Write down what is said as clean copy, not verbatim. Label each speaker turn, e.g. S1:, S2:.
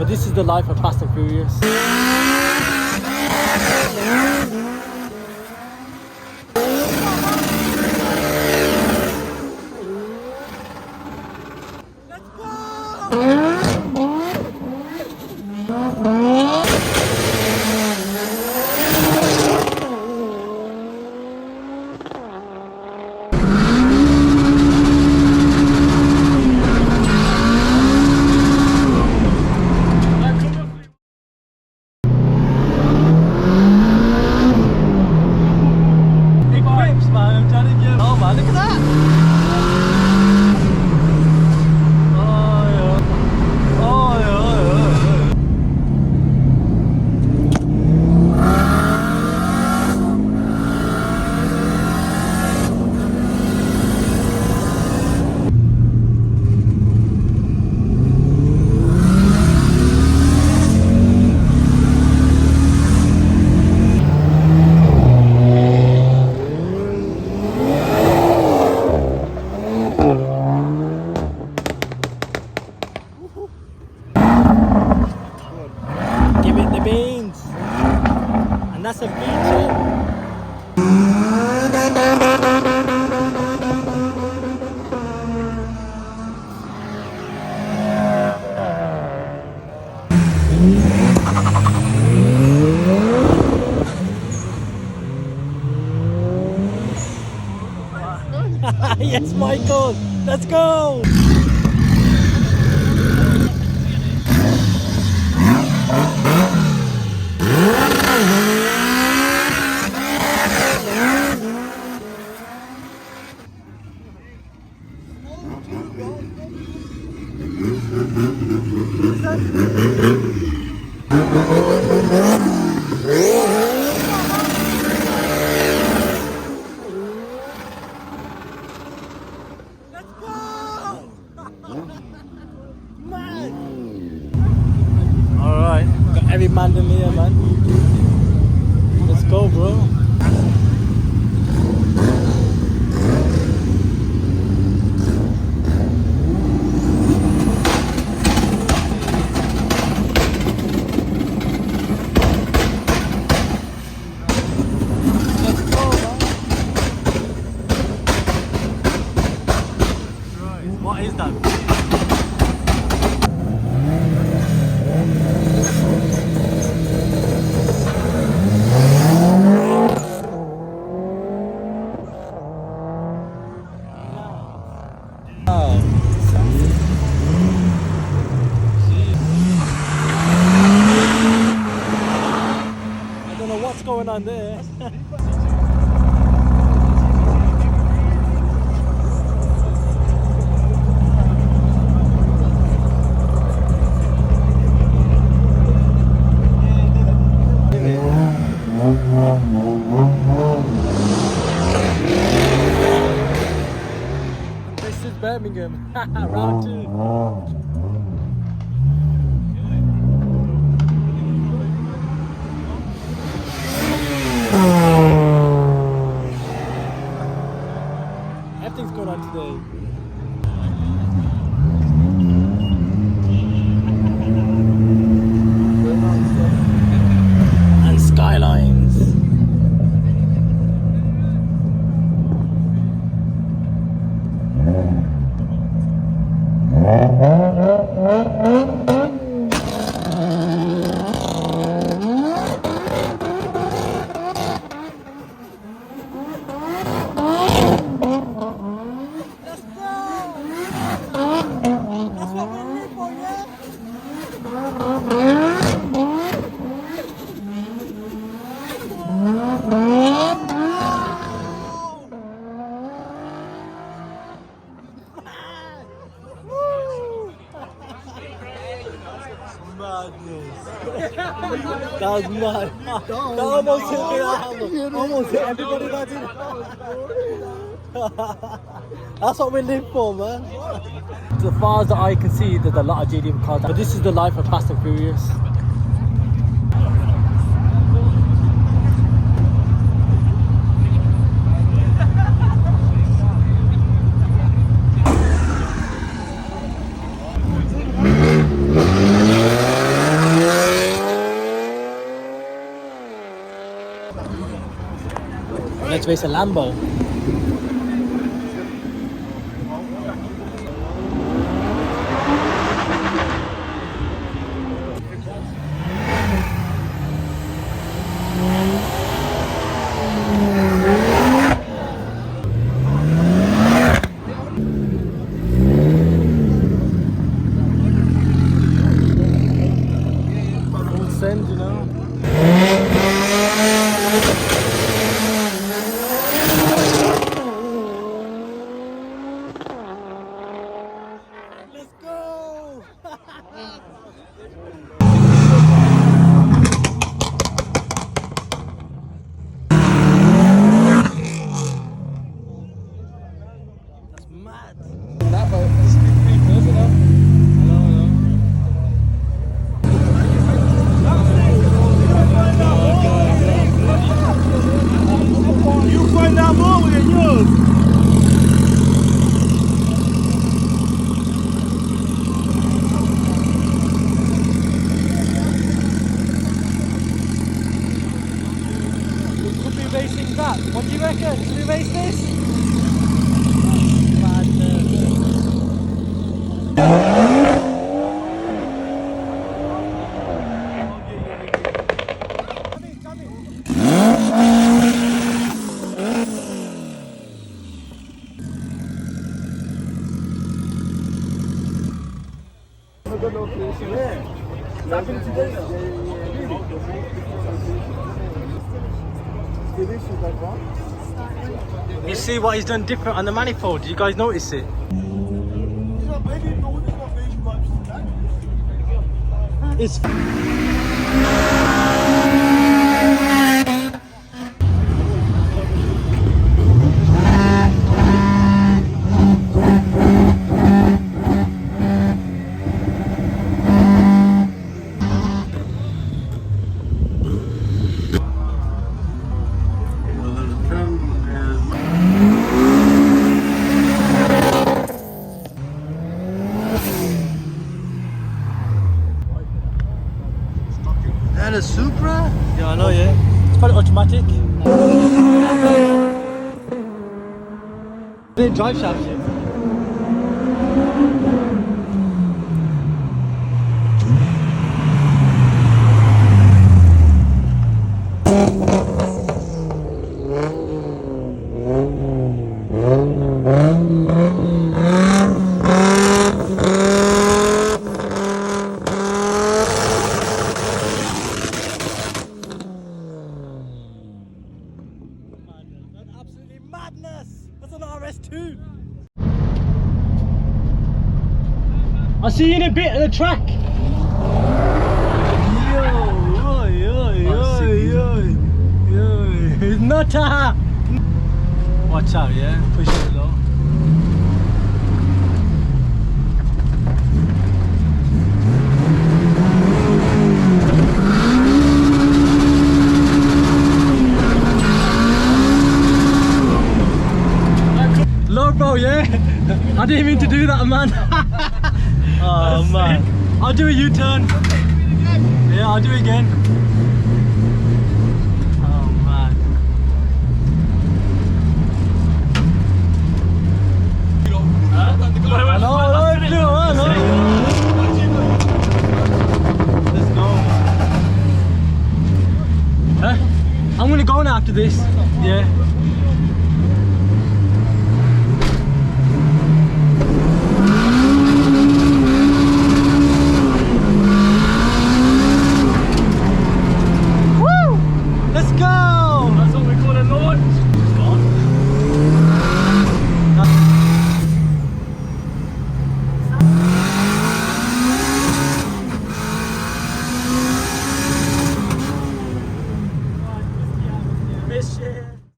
S1: But this is the life of Fast and Furious. Give it the beans. And that's a feature. Yes, Michael. Let's go. Alright, got every man in here, man. Let's go, bro. What is that? I don't know what's going on there. This is Birmingham, round 2. Everything's going on today. And skylines. That was mad. That almost hit me. Almost hit everybody that did. That's what we live for, man. As far as the eye can see, there's a lot of JDM cars. But this is the life of Fast and Furious. Let's race a Lambo. Full send, you know. Let's go! That's mad. That boat is pretty close enough.
S2: You find that more with yours.
S1: We could be racing that. What do you reckon? Should we race this? You see what he's done different on the manifold? Do you guys notice it? It's
S2: And a Supra?
S1: yeah, I know, yeah. It's probably automatic. The drive shaft, yeah. Absolutely madness! That's an RS2! I'll see you in a bit at the track! It's not a... Watch out, yeah? Push it low. Low, bro, yeah? I didn't mean to do that, man. Oh, man. I'll do a U-turn. Yeah, I'll do it again. Oh, man. I know, I know. Let's go. Huh? I'm gonna go now after this. Yeah.